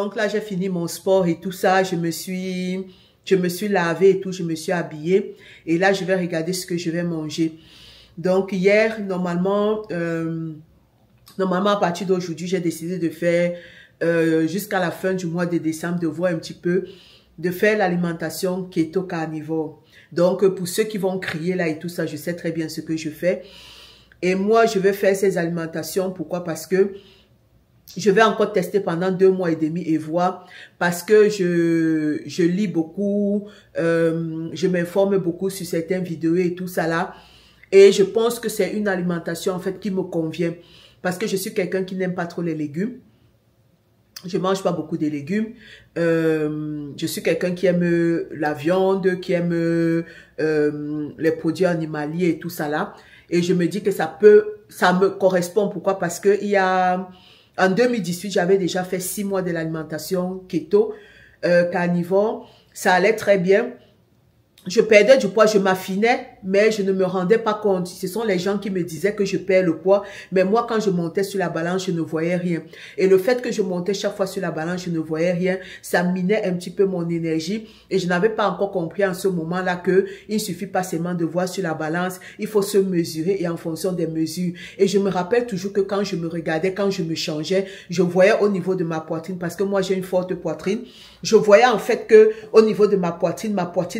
Donc là, j'ai fini mon sport et tout ça. Je me suis lavée et tout, je me suis habillée. Et là, je vais regarder ce que je vais manger. Donc hier, normalement à partir d'aujourd'hui, j'ai décidé de faire jusqu'à la fin du mois de décembre, de voir un petit peu, de faire l'alimentation keto carnivore. Donc pour ceux qui vont crier là et tout ça, je sais très bien ce que je fais. Et moi, je vais faire ces alimentations. Pourquoi? Parce que je vais encore tester pendant 2 mois et demi et voir, parce que je lis beaucoup, je m'informe beaucoup sur certaines vidéos et tout ça là. Et je pense que c'est une alimentation en fait qui me convient. Parce que je suis quelqu'un qui n'aime pas trop les légumes. Je mange pas beaucoup de légumes. Je suis quelqu'un qui aime la viande, qui aime les produits animaliers et tout ça là. Et je me dis que ça me correspond. Pourquoi? Parce que en 2018, j'avais déjà fait 6 mois de l'alimentation keto, carnivore. Ça allait très bien. Je perdais du poids, je m'affinais, mais je ne me rendais pas compte. Ce sont les gens qui me disaient que je perds le poids. Mais moi, quand je montais sur la balance, je ne voyais rien. Et le fait que je montais chaque fois sur la balance, je ne voyais rien. Ça minait un petit peu mon énergie. Et je n'avais pas encore compris en ce moment-là que il ne suffit pas seulement de voir sur la balance. Il faut se mesurer et en fonction des mesures. Et je me rappelle toujours que quand je me regardais, quand je me changeais, je voyais au niveau de ma poitrine, parce que moi, j'ai une forte poitrine. Je voyais en fait que au niveau de ma poitrine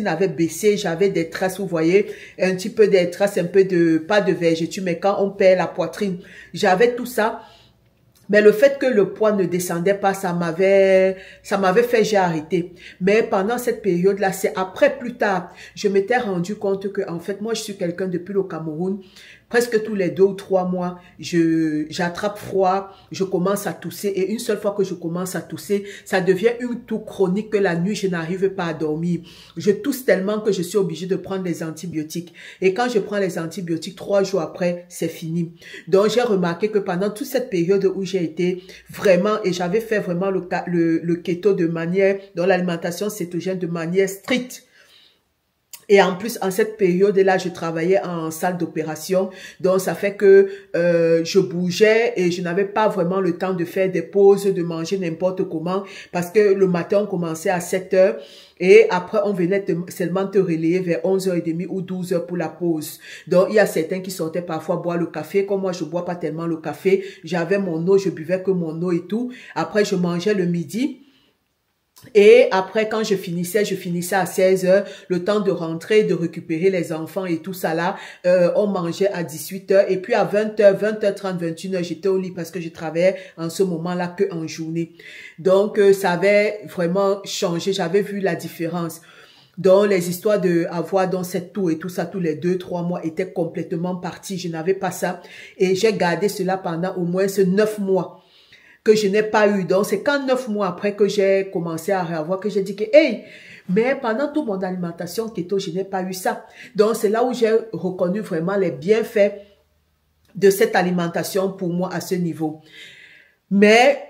avait baissé, j'avais des traces, vous voyez, un petit peu des traces, un peu de, pas de vergeture, mais quand on perd la poitrine, j'avais tout ça. Mais le fait que le poids ne descendait pas, ça m'avait fait, j'ai arrêté. Mais pendant cette période-là, c'est après, plus tard, je m'étais rendu compte que, en fait, moi, je suis quelqu'un depuis le Cameroun. Presque tous les 2 ou 3 mois, j'attrape froid, je commence à tousser. Et une seule fois que je commence à tousser, ça devient une toux chronique que la nuit, je n'arrive pas à dormir. Je tousse tellement que je suis obligée de prendre des antibiotiques. Et quand je prends les antibiotiques, 3 jours après, c'est fini. Donc, j'ai remarqué que pendant toute cette période où j'ai été vraiment, et j'avais fait vraiment le keto de manière, dans l'alimentation cétogène de manière stricte. Et en plus, en cette période-là, je travaillais en salle d'opération. Donc, ça fait que je bougeais et je n'avais pas vraiment le temps de faire des pauses, de manger n'importe comment. Parce que le matin, on commençait à 7 heures. Et après, on venait seulement te relayer vers 11h30 ou 12h pour la pause. Donc, il y a certains qui sortaient parfois boire le café. Comme moi, je bois pas tellement le café. J'avais mon eau, je buvais que mon eau et tout. Après, je mangeais le midi. Et après, quand je finissais à 16 heures, le temps de rentrer, de récupérer les enfants et tout ça là, on mangeait à 18 heures. Et puis à 20 heures, 20h30, 21 heures, j'étais au lit parce que je travaillais en ce moment-là que en journée. Donc, ça avait vraiment changé. J'avais vu la différence. Donc, les histoires de avoir dans cette tour et tout ça, tous les 2, 3 mois étaient complètement partis. Je n'avais pas ça. Et j'ai gardé cela pendant au moins 9 mois. Que je n'ai pas eu. Donc, c'est quand 9 mois après que j'ai commencé à revoir que j'ai dit que, hey, mais pendant toute mon alimentation keto, je n'ai pas eu ça. Donc, c'est là où j'ai reconnu vraiment les bienfaits de cette alimentation pour moi à ce niveau. Mais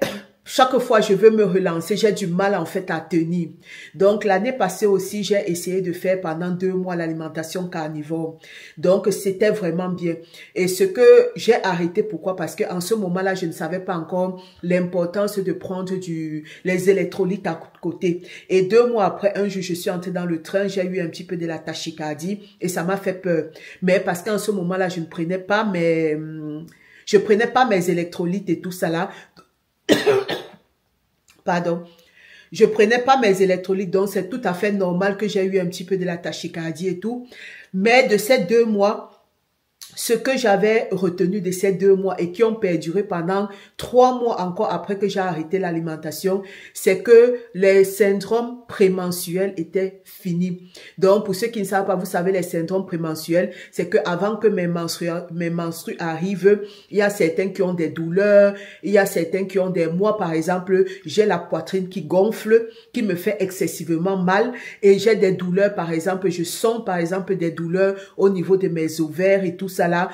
chaque fois je veux me relancer, j'ai du mal en fait à tenir. Donc l'année passée aussi, j'ai essayé de faire pendant 2 mois l'alimentation carnivore. Donc c'était vraiment bien. Et ce que j'ai arrêté, pourquoi? Parce qu'en ce moment-là, je ne savais pas encore l'importance de prendre les électrolytes à côté. Et 2 mois après, un jour, je suis entrée dans le train, j'ai eu un petit peu de la tachycardie et ça m'a fait peur. Mais parce qu'en ce moment-là, je ne prenais pas mes électrolytes et tout ça là. Pardon. Je prenais pas mes électrolytes, donc c'est tout à fait normal que j'ai eu un petit peu de la tachycardie et tout. Mais de ces 2 mois, ce que j'avais retenu de ces 2 mois et qui ont perduré pendant 3 mois encore après que j'ai arrêté l'alimentation, c'est que les syndromes prémenstruels étaient finis. Donc, pour ceux qui ne savent pas, vous savez, les syndromes prémenstruels, c'est que avant que mes menstrues arrivent, il y a certains qui ont des douleurs, il y a certains qui ont des mois, par exemple, j'ai la poitrine qui gonfle, qui me fait excessivement mal et j'ai des douleurs, par exemple, je sens, par exemple, des douleurs au niveau de mes ovaires et tout ça là.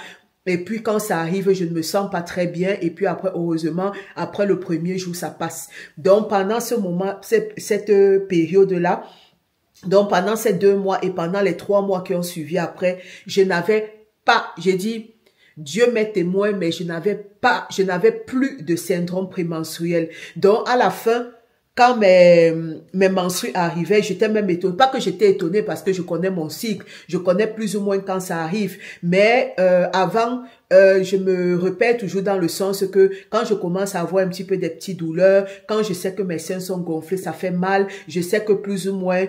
Et puis quand ça arrive, je ne me sens pas très bien. Et puis après, heureusement, après le premier jour, ça passe. Donc pendant ce moment, cette période-là, donc pendant ces 2 mois et pendant les 3 mois qui ont suivi après, je n'avais pas, j'ai dit, Dieu m'est témoin, mais je n'avais plus de syndrome prémenstruel. Donc à la fin, quand mes menstrues arrivaient, j'étais même étonnée. Pas que j'étais étonnée parce que je connais mon cycle, je connais plus ou moins quand ça arrive. Mais avant, je me répète toujours dans le sens que quand je commence à avoir un petit peu des petites douleurs, quand je sais que mes seins sont gonflés, ça fait mal, je sais que plus ou moins,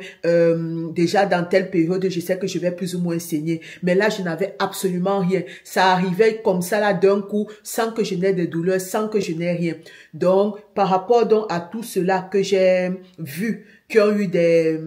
déjà dans telle période, je sais que je vais plus ou moins saigner. Mais là, je n'avais absolument rien. Ça arrivait comme ça là d'un coup, sans que je n'ai de douleurs, sans que je n'ai rien. Donc, par rapport donc à tout cela que j'ai vu, qui ont eu des...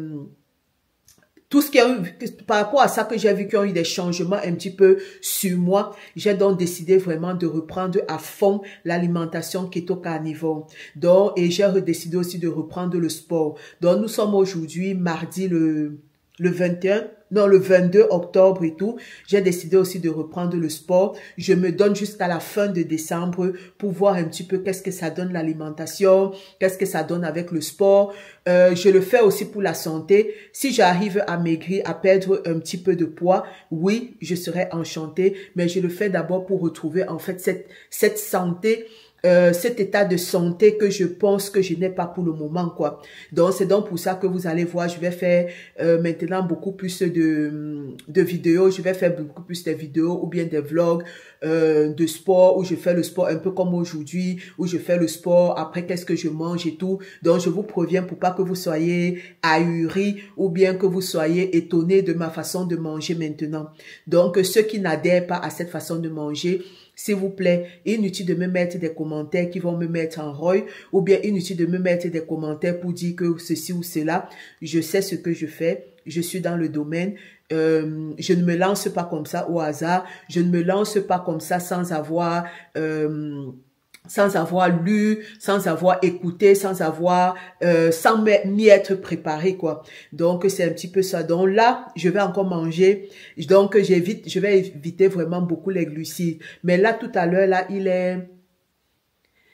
Tout ce qui a eu, par rapport à ça que j'ai vu qui ont eu des changements un petit peu sur moi, j'ai donc décidé vraiment de reprendre à fond l'alimentation keto-carnivore. Donc, et j'ai décidé aussi de reprendre le sport. Donc, nous sommes aujourd'hui mardi le 21, non, le 22 octobre et tout. J'ai décidé aussi de reprendre le sport. Je me donne jusqu'à la fin de décembre pour voir un petit peu qu'est-ce que ça donne l'alimentation, qu'est-ce que ça donne avec le sport. Je le fais aussi pour la santé. Si j'arrive à maigrir, à perdre un petit peu de poids, oui, je serai enchantée. Mais je le fais d'abord pour retrouver en fait cette santé, cet état de santé que je pense que je n'ai pas pour le moment, quoi. Donc, c'est donc pour ça que vous allez voir, je vais faire maintenant beaucoup plus de vidéos, je vais faire beaucoup plus de vidéos ou bien des vlogs de sport où je fais le sport un peu comme aujourd'hui, où je fais le sport, après qu'est-ce que je mange et tout. Donc, je vous préviens pour pas que vous soyez ahuris ou bien que vous soyez étonnés de ma façon de manger maintenant. Donc, ceux qui n'adhèrent pas à cette façon de manger, s'il vous plaît, inutile de me mettre des commentaires qui vont me mettre en rogne ou bien inutile de me mettre des commentaires pour dire que ceci ou cela. Je sais ce que je fais, je suis dans le domaine. Je ne me lance pas comme ça au hasard, je ne me lance pas comme ça sans avoir lu, sans avoir écouté, sans m'y être préparé, quoi. Donc, c'est un petit peu ça. Donc là, je vais encore manger. Donc, je vais éviter vraiment beaucoup les glucides. Mais là, tout à l'heure, là, il est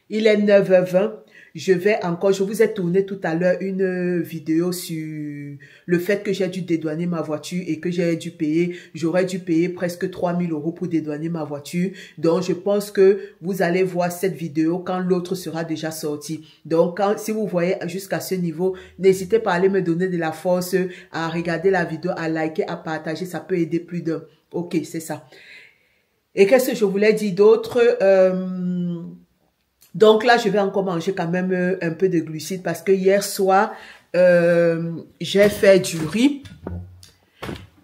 9h20. Je vous ai tourné tout à l'heure une vidéo sur le fait que j'ai dû dédouaner ma voiture et que j'aurais dû payer presque 3 000 € pour dédouaner ma voiture. Donc, je pense que vous allez voir cette vidéo quand l'autre sera déjà sorti. Donc, si vous voyez jusqu'à ce niveau, n'hésitez pas à aller me donner de la force, à regarder la vidéo, à liker, à partager. Ça peut aider plus d'un. Ok, c'est ça. Et qu'est-ce que je voulais dire d'autre? Donc là, je vais encore manger quand même un peu de glucides parce que hier soir, j'ai fait du riz.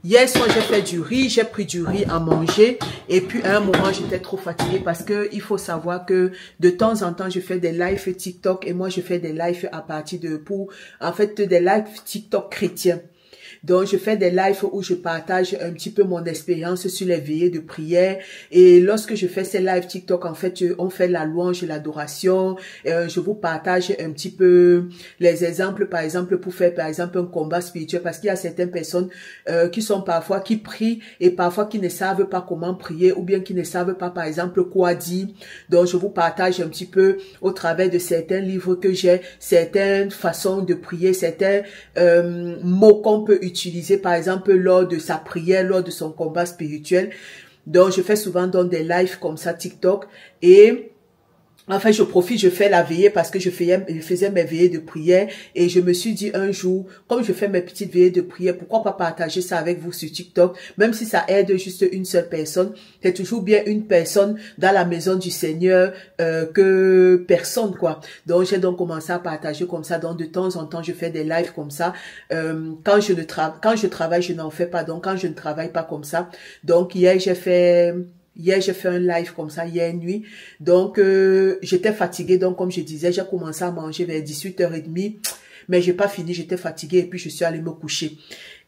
Hier soir, j'ai fait du riz, j'ai pris du riz à manger et puis à un moment, j'étais trop fatiguée parce que il faut savoir que de temps en temps, je fais des lives TikTok et moi, je fais des lives à partir de, des lives TikTok chrétiens. Donc, je fais des lives où je partage un petit peu mon expérience sur les veillées de prière. Et lorsque je fais ces lives TikTok, en fait, on fait la louange et l'adoration. Je vous partage un petit peu les exemples, par exemple, pour faire, par exemple, un combat spirituel. Parce qu'il y a certaines personnes qui prient et parfois qui ne savent pas comment prier ou bien qui ne savent pas, par exemple, quoi dire. Donc, je vous partage un petit peu au travers de certains livres que j'ai, certaines façons de prier, certains mots qu'on peut utiliser par exemple lors de sa prière, lors de son combat spirituel. Donc je fais souvent donc des lives comme ça TikTok et enfin, je profite, je fais la veillée parce que je faisais mes veillées de prière et je me suis dit un jour, comme je fais mes petites veillées de prière, pourquoi pas partager ça avec vous sur TikTok, même si ça aide juste une seule personne, c'est toujours bien une personne dans la maison du Seigneur que personne, quoi. Donc, j'ai donc commencé à partager comme ça. Donc, de temps en temps, je fais des lives comme ça. Quand je travaille, je n'en fais pas. Donc, quand je ne travaille pas comme ça. Donc, hier, j'ai fait un live comme ça, hier nuit. Donc, j'étais fatiguée. Donc, comme je disais, j'ai commencé à manger vers 18h30. Mais j'ai pas fini, j'étais fatiguée et puis je suis allée me coucher.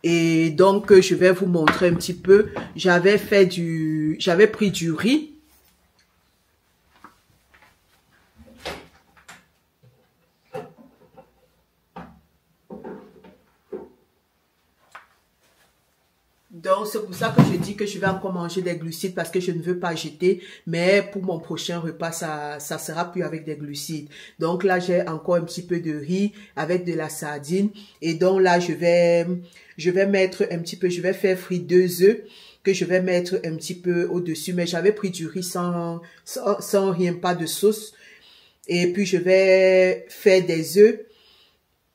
Et donc, je vais vous montrer un petit peu. J'avais pris du riz. Donc, c'est pour ça que je dis que je vais encore manger des glucides parce que je ne veux pas jeter. Mais pour mon prochain repas, ça sera plus avec des glucides. Donc là, j'ai encore un petit peu de riz avec de la sardine. Et donc là, je vais mettre un petit peu, je vais faire frire 2 œufs que je vais mettre un petit peu au-dessus. Mais j'avais pris du riz sans rien, pas de sauce. Et puis, je vais faire des œufs.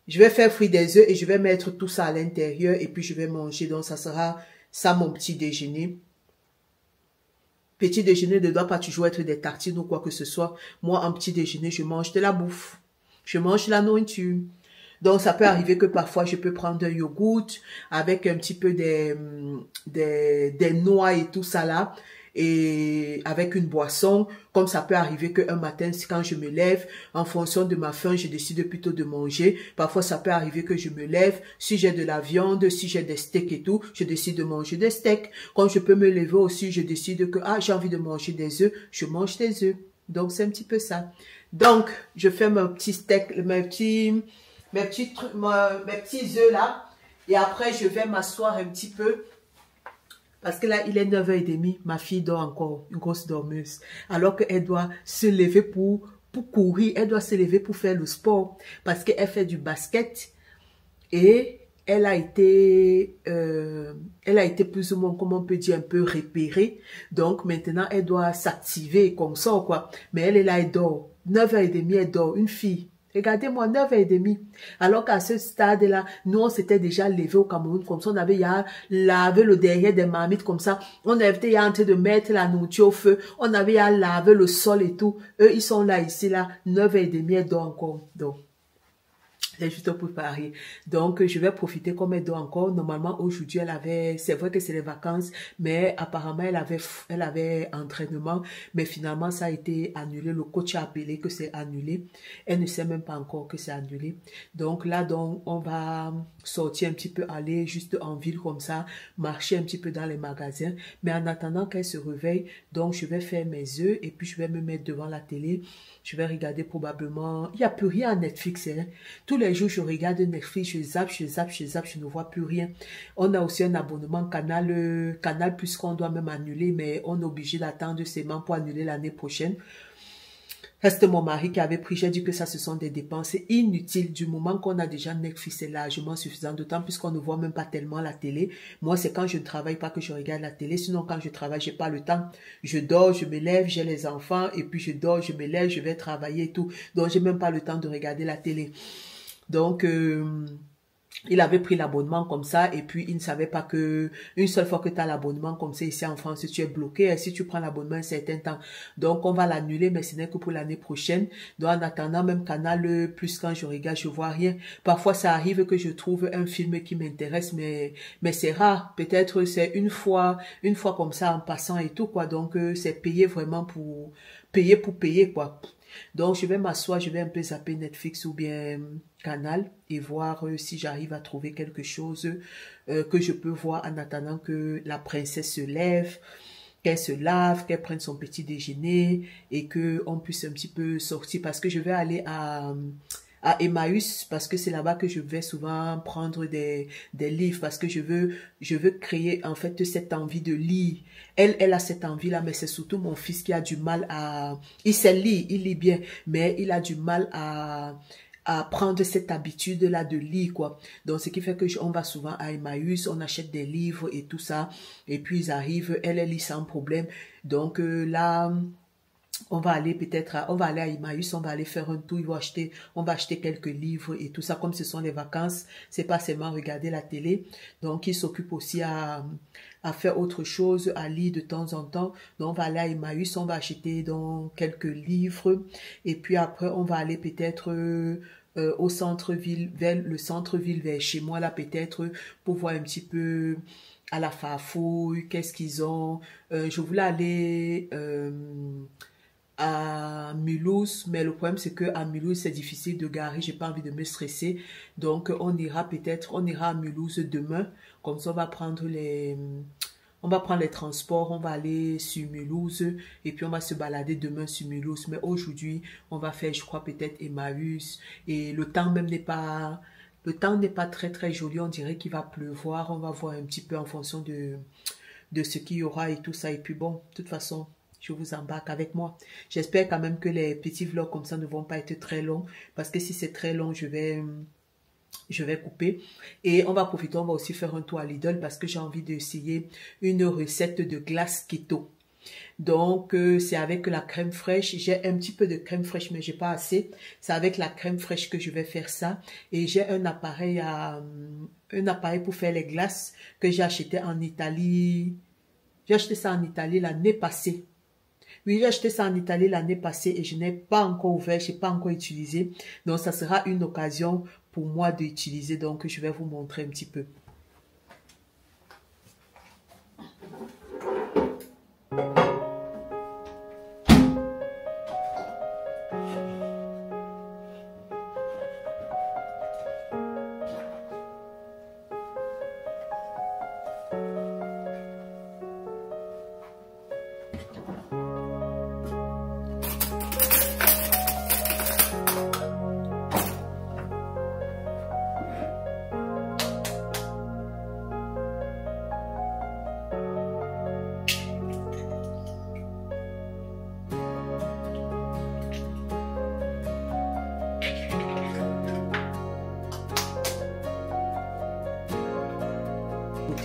Je vais faire frire des œufs et je vais mettre tout ça à l'intérieur et puis je vais manger. Donc, ça sera ça mon petit déjeuner. Petit déjeuner ne doit pas toujours être des tartines ou quoi que ce soit. Moi, en petit déjeuner, je mange de la bouffe. Je mange la nourriture. Donc, ça peut arriver que parfois, je peux prendre un yogourt avec un petit peu des noix et tout ça là. Et avec une boisson, comme ça peut arriver qu'un matin, quand je me lève, en fonction de ma faim, je décide plutôt de manger. Parfois, ça peut arriver que je me lève, si j'ai de la viande, si j'ai des steaks et tout, je décide de manger des steaks. Quand je peux me lever aussi, je décide que j'ai envie de manger des œufs, je mange des œufs. Donc, c'est un petit peu ça. Donc, je fais mon petit steak, mes petits œufs là. Et après, je vais m'asseoir un petit peu. Parce que là, il est 9h30, ma fille dort encore, une grosse dormeuse. Alors qu'elle doit se lever pour courir, elle doit se lever pour faire le sport. Parce qu'elle fait du basket et elle a été plus ou moins, comment on peut dire, un peu repérée. Donc maintenant, elle doit s'activer comme ça, quoi. Mais elle est là, elle dort. 9h30, elle dort, une fille. Regardez-moi, 9h30. Alors qu'à ce stade-là, nous, on s'était déjà levé au Cameroun, comme ça, on avait lavé le derrière des marmites, comme ça. On était en train de mettre la nourriture au feu. On avait lavé le sol et tout. Eux, ils sont là, ici, là. 9h30, elle dort encore. Donc, c'est juste pour parier. Donc, je vais profiter comme elle dort encore. Normalement, aujourd'hui, c'est vrai que c'est les vacances, mais apparemment, elle avait entraînement. Mais finalement, ça a été annulé. Le coach a appelé que c'est annulé. Elle ne sait même pas encore que c'est annulé. Donc là, on va sortir un petit peu, aller juste en ville comme ça, marcher un petit peu dans les magasins. Mais en attendant qu'elle se réveille, donc je vais faire mes œufs et puis je vais me mettre devant la télé. Je vais regarder probablement... Il n'y a plus rien à Netflix. Hein. Tous les jours, je regarde Netflix, je zappe, je ne vois plus rien. On a aussi un abonnement Canal puisqu'on doit même annuler, mais on est obligé d'attendre seulement pour annuler l'année prochaine. C'était mon mari qui avait pris. J'ai dit que ça, ce sont des dépenses inutiles. Du moment qu'on a déjà Netflix, c'est largement suffisant. D'autant puisqu'on ne voit même pas tellement la télé. Moi, c'est quand je ne travaille pas que je regarde la télé. Sinon, quand je travaille, j'ai pas le temps. Je dors, je me lève, j'ai les enfants. Et puis, je dors, je me lève, je vais travailler et tout. Donc, j'ai même pas le temps de regarder la télé. Donc, il avait pris l'abonnement comme ça et puis il ne savait pas que une seule fois que tu as l'abonnement comme ça ici en France, tu es bloqué. Si tu prends l'abonnement un certain temps, donc on va l'annuler, mais ce n'est que pour l'année prochaine. Donc en attendant, même Canal Plus, quand je regarde, je vois rien. Parfois, ça arrive que je trouve un film qui m'intéresse, mais c'est rare. Peut-être c'est une fois comme ça en passant et tout, quoi. Donc c'est payer vraiment pour payer, quoi. Donc, je vais m'asseoir, je vais un peu zapper Netflix ou bien Canal et voir si j'arrive à trouver quelque chose que je peux voir en attendant que la princesse se lève, qu'elle se lave, qu'elle prenne son petit déjeuner et qu'on puisse un petit peu sortir parce que je vais aller à Emmaüs parce que c'est là-bas que je vais souvent prendre des livres parce que je veux créer en fait cette envie de lire. Elle a cette envie-là, mais c'est surtout mon fils qui a du mal à... Il sait lire, il lit bien, mais il a du mal à prendre cette habitude-là de lire, quoi. Donc, ce qui fait que on va souvent à Emmaüs, on achète des livres et tout ça, et puis ils arrivent, elle lit sans problème. Donc là... on va aller à Emmaüs, on va aller faire un tour, on va acheter quelques livres et tout ça. Comme ce sont les vacances, c'est pas seulement regarder la télé. Donc, il s'occupe aussi à faire autre chose, à lire de temps en temps. Donc, on va aller à Emmaüs, on va acheter donc quelques livres. Et puis après, on va aller peut-être au centre-ville, vers le centre-ville, vers chez moi, là, peut-être, pour voir un petit peu à la Farfouille, qu'est-ce qu'ils ont. Je voulais aller... à Mulhouse, mais le problème c'est que à Mulhouse c'est difficile de garer, j'ai pas envie de me stresser, donc on ira à Mulhouse demain, comme ça on va prendre les transports, on va aller sur Mulhouse et puis on va se balader demain sur Mulhouse, mais aujourd'hui on va faire je crois peut-être Emmaüs et le temps n'est pas très très joli, on dirait qu'il va pleuvoir, on va voir un petit peu en fonction de ce qu'il y aura et tout ça et puis bon, de toute façon je vous embarque avec moi. J'espère quand même que les petits vlogs comme ça ne vont pas être très longs. Parce que si c'est très long, je vais couper. Et on va profiter, on va aussi faire un tour à Lidl parce que j'ai envie d'essayer une recette de glace keto. Donc, c'est avec la crème fraîche. J'ai un petit peu de crème fraîche, mais j'ai pas assez. C'est avec la crème fraîche que je vais faire ça. Et j'ai un appareil pour faire les glaces que j'ai acheté en Italie. J'ai acheté ça en Italie l'année passée. Oui, j'ai acheté ça en Italie l'année passée et je n'ai pas encore ouvert, je n'ai pas encore utilisé. Donc, ça sera une occasion pour moi d'utiliser. Donc, je vais vous montrer un petit peu.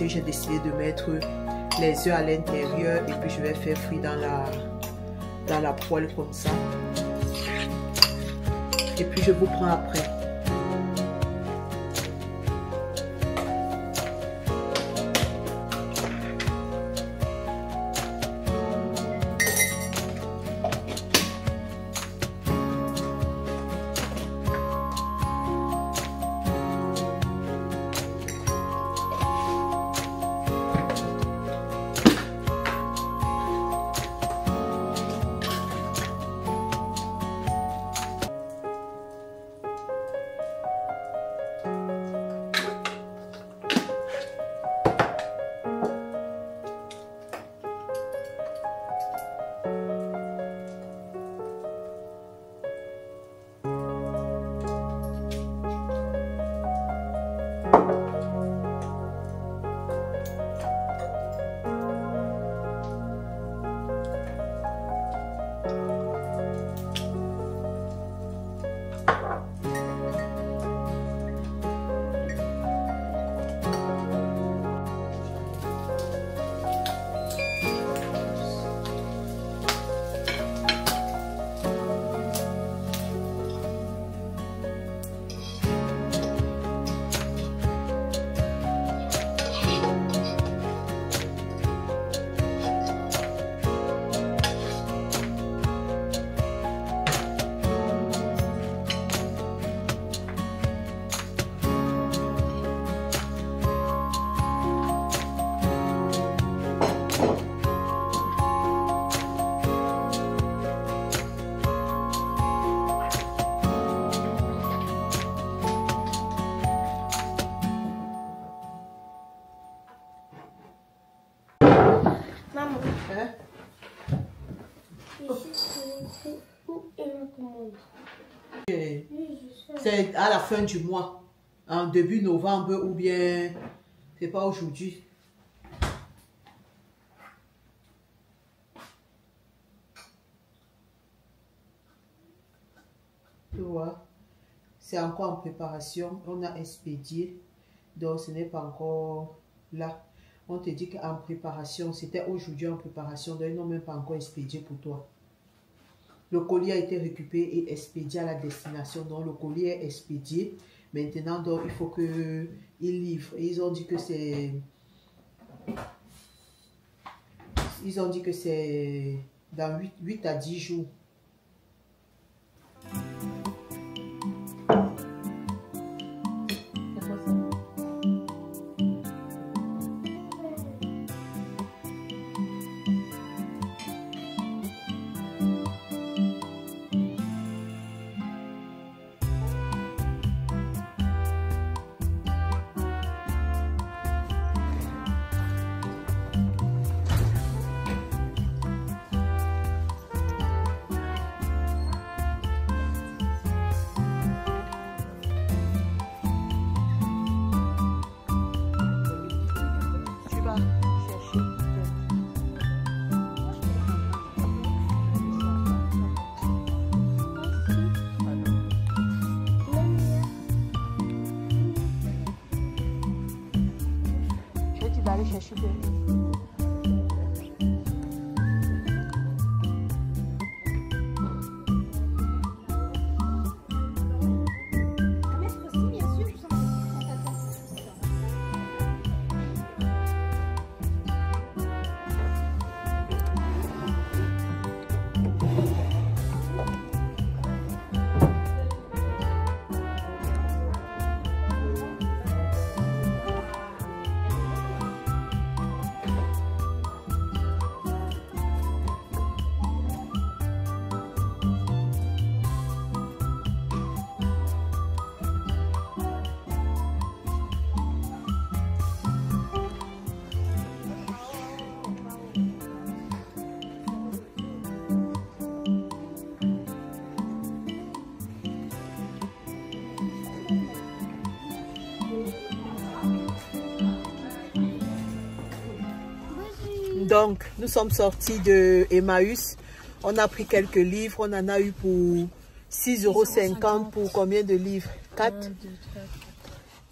J'ai décidé de mettre les œufs à l'intérieur et puis je vais faire frire dans la poêle comme ça. Et puis je vous prends après. C'est à la fin du mois, en début novembre ou bien, c'est pas aujourd'hui. Tu vois, c'est encore en préparation, on a expédié, donc ce n'est pas encore là. On te dit qu'en préparation, c'était aujourd'hui en préparation, donc ils n'ont même pas encore expédié pour toi. Le colis a été récupéré et expédié à la destination. Donc, le colis est expédié. Maintenant, donc, il faut qu'ils livrent. Et ils ont dit que c'est... Ils ont dit que c'est dans 8 à 10 jours. Donc, nous sommes sortis de Emmaüs. On a pris quelques livres. On en a eu pour 6,50 € pour combien de livres? 4, 1, 2, 3,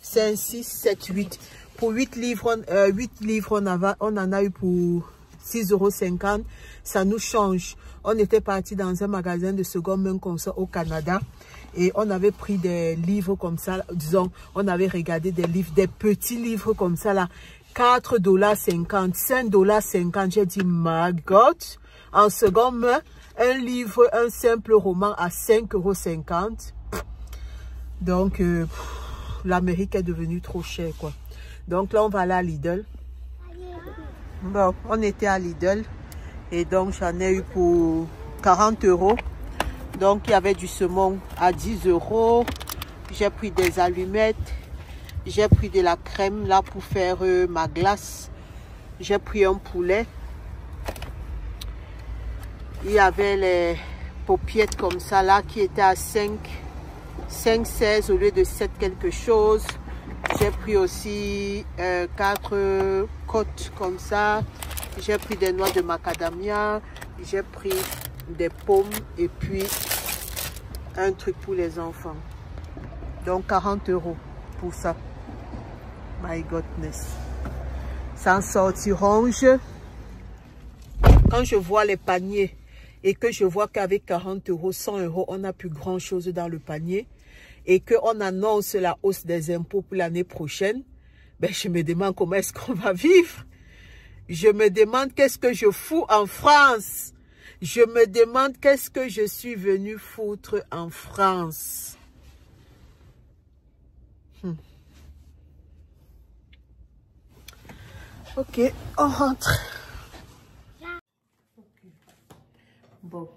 5, 6, 7, 8. Pour 8 livres, on en a eu pour 6,50 €. Ça nous change. On était parti dans un magasin de seconde main comme ça au Canada. Et on avait pris des livres comme ça. Disons, on avait regardé des livres, des petits livres comme ça là. 4,50 $, 5,50 $. J'ai dit, my God. En seconde main, un livre, un simple roman à 5,50 €. Donc, l'Amérique est devenue trop chère, quoi. Donc là, on va aller à Lidl. Bon, on était à Lidl. Et donc, j'en ai eu pour 40 €. Donc, il y avait du saumon à 10 €. J'ai pris des allumettes. J'ai pris de la crème là pour faire ma glace. J'ai pris un poulet. Il y avait les paupiètes comme ça là qui étaient à 5,16 au lieu de 7 quelque chose. J'ai pris aussi 4 côtes comme ça. J'ai pris des noix de macadamia. J'ai pris des pommes et puis un truc pour les enfants. Donc 40 € pour ça. My goodness. Sans sortir ronge. Quand je vois les paniers et que je vois qu'avec 40 €, 100 €, on n'a plus grand chose dans le panier et qu'on annonce la hausse des impôts pour l'année prochaine, ben je me demande comment est-ce qu'on va vivre. Je me demande qu'est-ce que je fous en France. Je me demande qu'est-ce que je suis venue foutre en France. Ok, on rentre. Bon.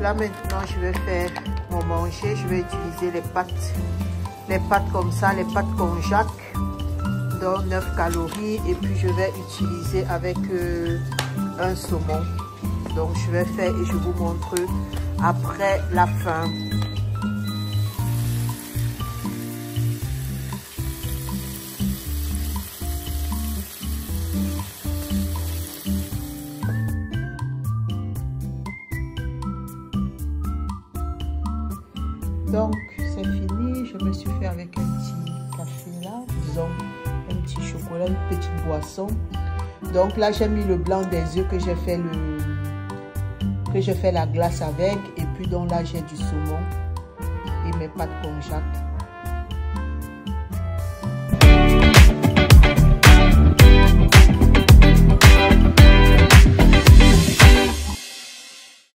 Là maintenant je vais faire mon manger. Je vais utiliser les pâtes comme ça, les pâtes konjac, donc 9 calories, et puis je vais utiliser avec un saumon. Donc je vais faire et je vous montre après la fin. Donc c'est fini, je me suis fait avec un petit café là, disons un petit chocolat, une petite boisson. Donc là j'ai mis le blanc des œufs que j'ai fait la glace avec, et puis donc là j'ai du saumon et mes pâtes konjac.